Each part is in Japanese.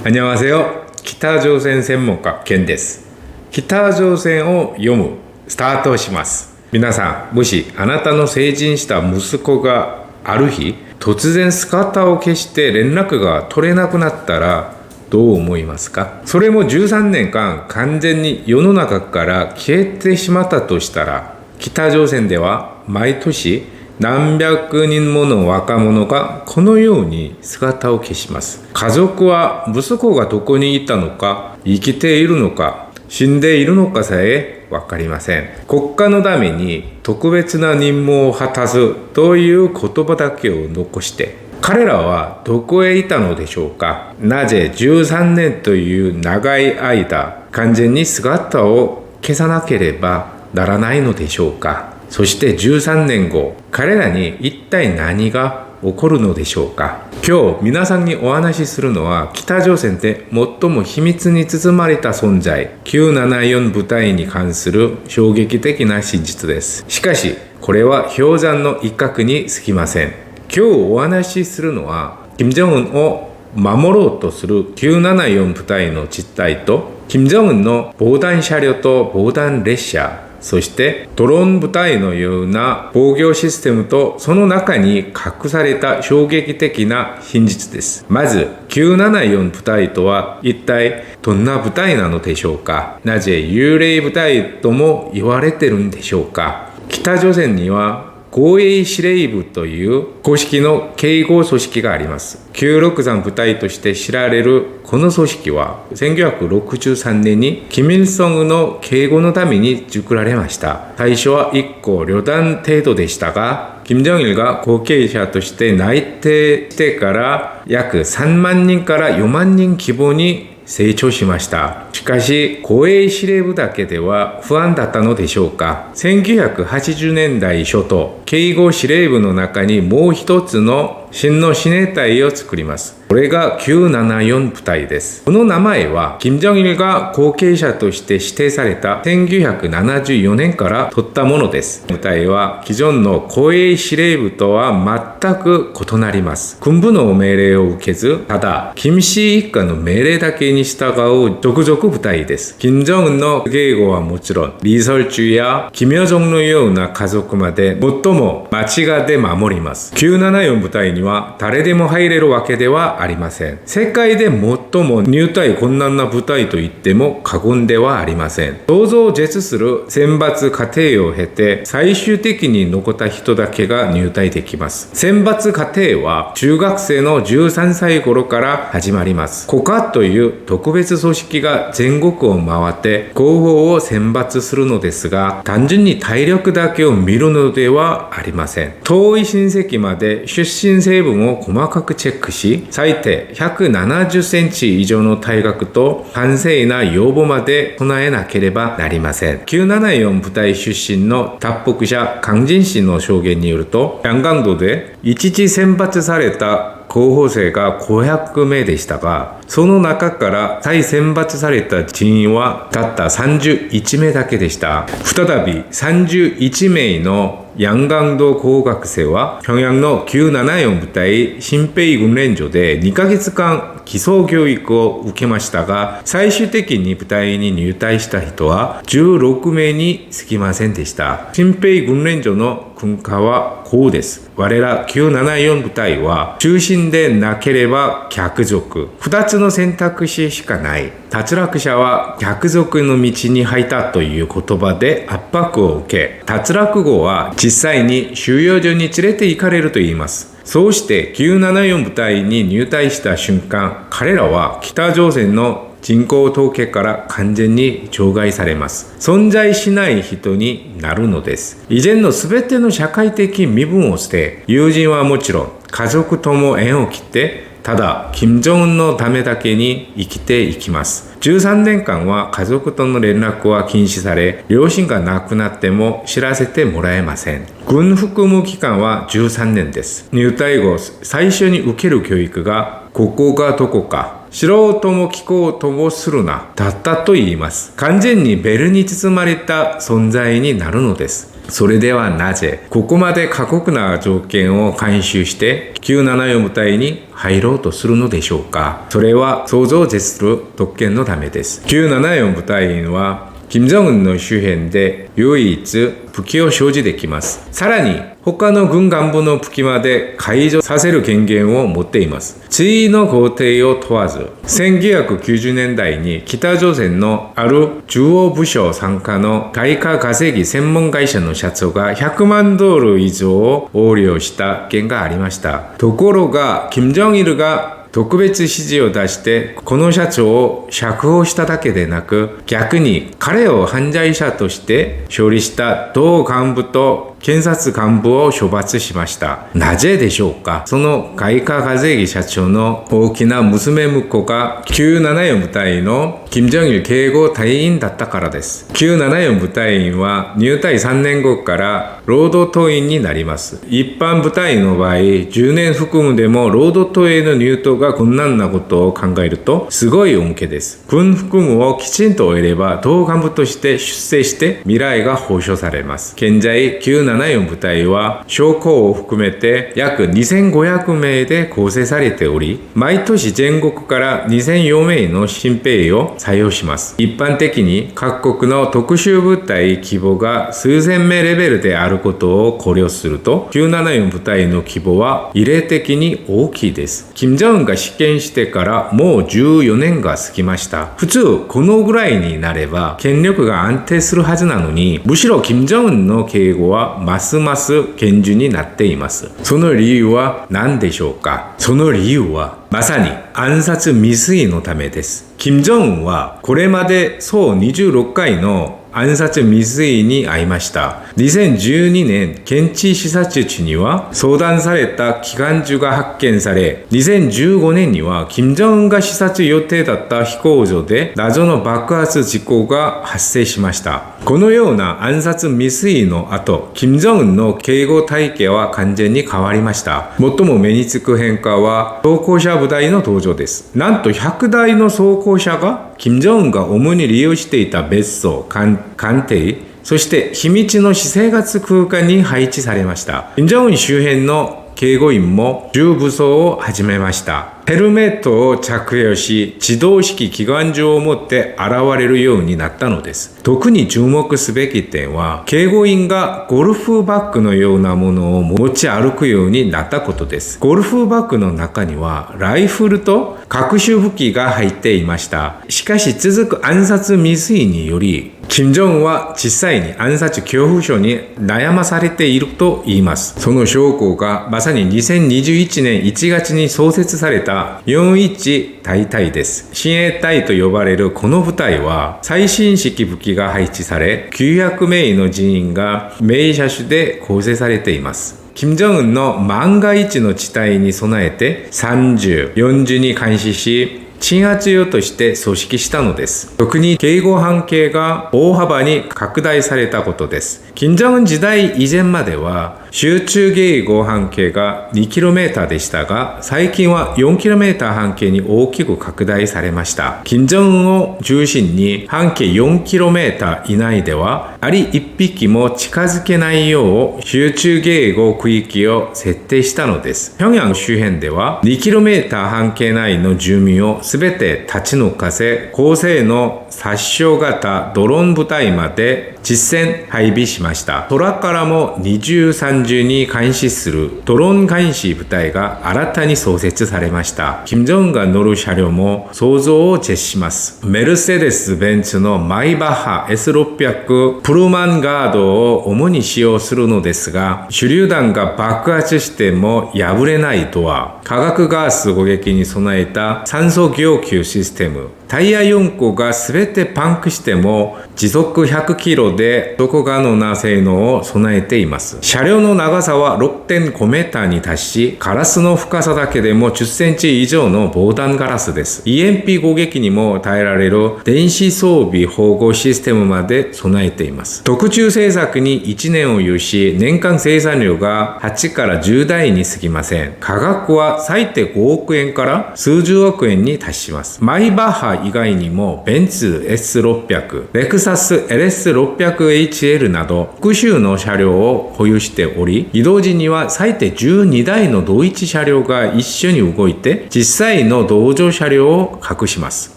안녕하세요. 北朝鮮専門家ケンです。北朝鮮を読むスタートします。皆さん、もしあなたの成人した息子がある日突然姿を消して連絡が取れなくなったらどう思いますか？それも13年間完全に世の中から消えてしまったとしたら、北朝鮮では毎年何百人もの若者がこのように姿を消します。家族は息子がどこにいたのか、生きているのか、死んでいるのかさえわかりません。国家のために特別な任務を果たすという言葉だけを残して、彼らはどこへいたのでしょうか？なぜ13年という長い間、完全に姿を消さなければならないのでしょうか？そして13年後、彼らに一体何が起こるのでしょうか？今日皆さんにお話しするのは、北朝鮮で最も秘密に包まれた存在、974部隊に関する衝撃的な真実です。しかし、これは氷山の一角に過ぎません。今日お話しするのは、金正恩を守ろうとする974部隊の実態と、金正恩の防弾車両と防弾列車、そしてドローン部隊のような防御システムとその中に隠された衝撃的な真実です。まず974部隊とは一体どんな部隊なのでしょうか？なぜ幽霊部隊とも言われてるんでしょうか？北朝鮮には護衛司令部という公式の警護組織があります。963部隊として知られるこの組織は1963年にキム・イルソンの警護のために作られました。最初は1個旅団程度でしたが、金正日が後継者として内定してから約3万人から4万人規模に成長しました。しかし、護衛司令部だけでは不安だったのでしょうか。1980年代初頭、警護司令部の中にもう一つの真の司令隊を作ります。これが974部隊です。この名前は、金正日が後継者として指定された1974年から取ったものです。部隊は既存の護衛司令部とは全く異なります。軍部の命令を受けず、ただ、金氏一家の命令だけに従う直属部隊です。金正恩の警護はもちろん、リ・ソルジュやキム・ヨジョンのような家族まで最も町がで守ります。974部隊には誰でも入れるわけではありません。世界で最も入隊困難な部隊と言っても過言ではありません。想像を絶する選抜過程を経て最終的に残った人だけが入隊できます。選抜過程は中学生の13歳頃から始まります。国家という特別組織が全国を回って候補を選抜するのですが、単純に体力だけを見るのではありません。遠い親戚まで出身成分を細かくチェックし、最低170センチ以上の体格と完成な要望まで備えなければなりません。974部隊出身の脱北者カンジン氏の証言によると、ヤンガンドで一時選抜された候補生が500名でしたが、その中から再選抜された人員はたった31名だけでした。再び31名のヤンガンド候学生は平壌の974部隊新兵訓練所で2ヶ月間基礎教育を受けましたが、最終的に部隊に入隊した人は16名に過ぎませんでした。新兵訓練所の訓課はこうです。我ら974部隊は中心でなければ脚属。2つの選択肢しかない。脱落者は脚属の道に入ったという言葉で圧迫を受け、脱落後は実際に収容所に連れて行かれると言います。そうして974部隊に入隊した瞬間、彼らは北朝鮮の人口統計から完全に除外されます。存在しない人になるのです。以前の全ての社会的身分を捨て、友人はもちろん家族とも縁を切って、ただ金正恩のためだけに生きていきます。13年間は家族との連絡は禁止され、両親が亡くなっても知らせてもらえません。軍服務期間は13年です。入隊後、最初に受ける教育が、ここがどこか、知ろうとも聞こうともするな、だったと言います。完全にベルに包まれた存在になるのです。それではなぜここまで過酷な条件を監修して974部隊に入ろうとするのでしょうか。それは想像を絶する特権のためです。974部隊員は金正恩の周辺で唯一武器を所持できます。さらに他の軍幹部の武器まで解除させる権限を持っています。地位の工程を問わず、1990年代に北朝鮮のある中央部署傘下の外貨稼ぎ専門会社の社長が100万ドル以上を横領した件がありました。ところが、金正日が特別指示を出してこの社長を釈放しただけでなく、逆に彼を犯罪者として処理した同幹部と検察幹部を処罰しました。なぜでしょうか。その外貨稼ぎ社長の大きな娘婿が974部隊の金正日警護隊員だったからです。974部隊員は入隊3年後から労働党員になります。一般部隊の場合、10年含むでも労働党への入党が困難なことを考えるとすごい恩恵です。軍服務をきちんと終えれば党幹部として出世して未来が保証されます。現在974部隊は将校を含めて約2500名で構成されており、毎年全国から2004名の新兵を採用します。一般的に各国の特殊部隊規模が数千名レベルであることを考慮すると、974部隊の規模は異例的に大きいです。金正恩が試験してからもう14年が過ぎました。普通このぐらいになれば権力が安定するはずなのに、むしろ金正恩の警護はますます厳重になっています。その理由は何でしょうか。その理由はまさに暗殺未遂のためです。金正恩はこれまで総26回の暗殺未遂に遭いました。2012年現地視察中には相談された機関銃が発見され、2015年には金正恩が視察予定だった飛行場で謎の爆発事故が発生しました。このような暗殺未遂の後、金正恩の警護体系は完全に変わりました。最も目につく変化は装甲車部隊の登場です。なんと100台の装甲車が金正恩が主に利用していた別荘、官邸、そして秘密の私生活空間に配置されました。金正恩周辺の警護員も重武装を始めました。ヘルメットを着用し、自動式機関銃を持って現れるようになったのです。特に注目すべき点は、警護員がゴルフバッグのようなものを持ち歩くようになったことです。ゴルフバッグの中にはライフルと各種武器が入っていました。しかし続く暗殺未遂により、金正恩は実際に暗殺恐怖症に悩まされていると言います。その証拠がまさに2021年1月に創設された41大隊です。親衛隊と呼ばれるこの部隊は最新式武器が配置され、900名の人員が名車種で構成されています。金正恩の万が一の事態に備えて30、40に監視し、鎮圧用として組織したのです。特に警護半径が大幅に拡大されたことです。金正恩時代以前までは集中警護半径が 2km でしたが、最近は 4km 半径に大きく拡大されました。金正恩を中心に半径 4km 以内ではアリ一匹も近づけないよう集中警護区域を設定したのです。平壌周辺では 2km 半径内の住民をすべて立ち退かせ、高性能殺傷型ドローン部隊まで実戦配備しました。空からも二重三重に監視するドローン監視部隊が新たに創設されました。金正恩が乗る車両も想像を絶します。メルセデス・ベンツのマイバッハ S600 プルマンガードを主に使用するのですが、手榴弾が爆発しても破れないドア、化学ガス攻撃に備えた酸素供給システム、タイヤ4個が全てパンクしても時速100キロで走行可能な性能を備えています。車両の長さは 6.5 メーターに達し、ガラスの深さだけでも10センチ以上の防弾ガラスです。EMP 攻撃にも耐えられる電子装備保護システムまで備えています。特注製作に1年を有し、年間生産量が8から10台に過ぎません。価格は最低5億円から数十億円に達します。マイバッハ以外にもベンツ S600、レクサス LS600HL など複数の車両を保有しており、移動時には最低12台の同一車両が一緒に動いて、実際の同乗車両を隠します。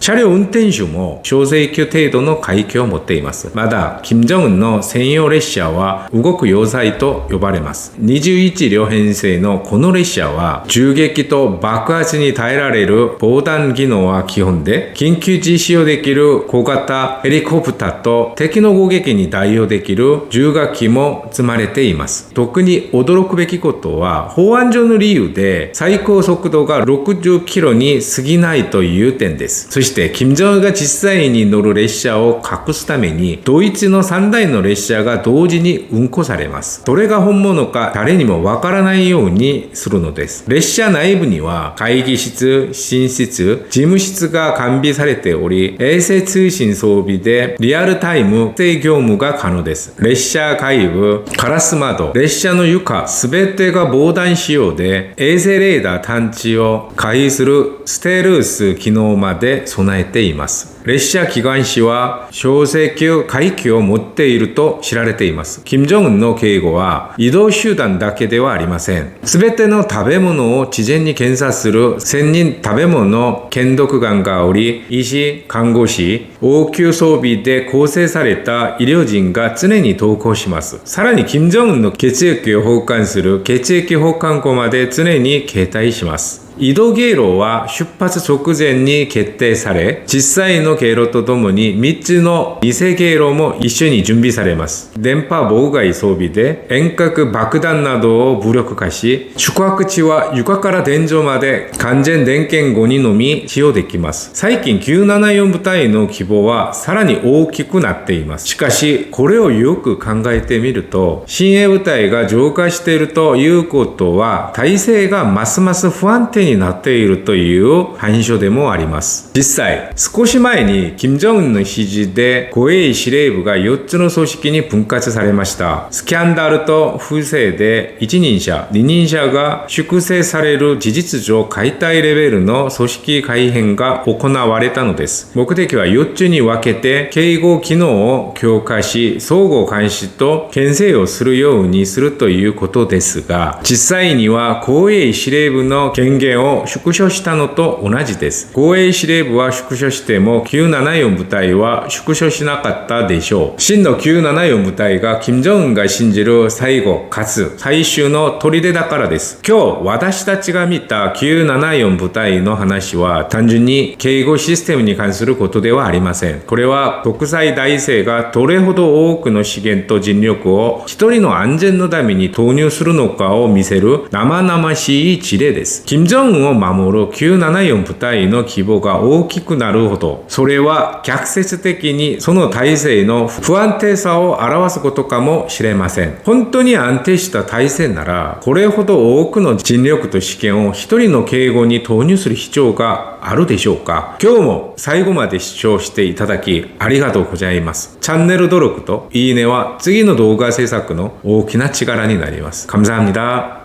車両運転手も小請求程度の階級を持っています。また、金正恩の専用列車は動く要塞と呼ばれます。21両編成のこの列車は、銃撃と爆発に耐えられる防弾機能は基本で、緊急時使用できる小型ヘリコプターと敵の攻撃に対応できる重火器も積まれています。特に驚くべきことは、保安上の理由で最高速度が60キロに過ぎないという点です。そして、金正恩が実際に乗る列車を隠すために、ドイツの3台の列車が同時に運行されます。どれが本物か誰にもわからないようにするのです。列車内部には会議室、寝室、事務室が完備されており、衛星通信装備でリアルタイム業務が可能です。列車外部、ガラス窓、列車の床、すべてが防弾仕様で、衛星レーダー探知を回避するステルス機能まで備えています。列車機関士は小請求階級を持っていると知られています。金正恩の警護は移動手段だけではありません。すべての食べ物を事前に検査する専任食べ物検読官がおり、医師、看護師、応急装備で構成された医療人が常に同行します。さらに金正恩の血液を保管する血液保管庫まで常に携帯します。移動経路は出発直前に決定され、実際の経路とともに3つの偽経路も一緒に準備されます。電波妨害装備で遠隔爆弾などを武力化し、宿泊地は床から天井まで完全点検後にのみ使用できます。最近974部隊の規模はさらに大きくなっています。しかし、これをよく考えてみると、親衛部隊が増加しているということは、体制がますます不安定になっているという反証でもあります。実際、少し前に金正恩の指示で護衛司令部が4つの組織に分割されました。スキャンダルと不正で一人者、二人者が粛清される事実上解体レベルの組織改変が行われたのです。目的は4つに分けて警護機能を強化し、相互監視と牽制をするようにするということですが、実際には護衛司令部の権限を縮小したのと同じです。護衛司令部は縮小しても974部隊は縮小しなかったでしょう。真の974部隊が金正恩が信じる最後かつ最終の砦だからです。今日私たちが見た974部隊の話は単純に警護システムに関することではありません。これは国際大政がどれほど多くの資源と人力を一人の安全のために投入するのかを見せる生々しい事例です。金正恩を守る974部隊の規模が大きくなるほど、それは逆説的にその体制の不安定さを表すことかもしれません。本当に安定した体制なら、これほど多くの人力と資源を一人の警護に投入する必要があるでしょうか。今日も最後まで視聴していただきありがとうございます。チャンネル登録といいねは次の動画制作の大きな力になります。감사합니다。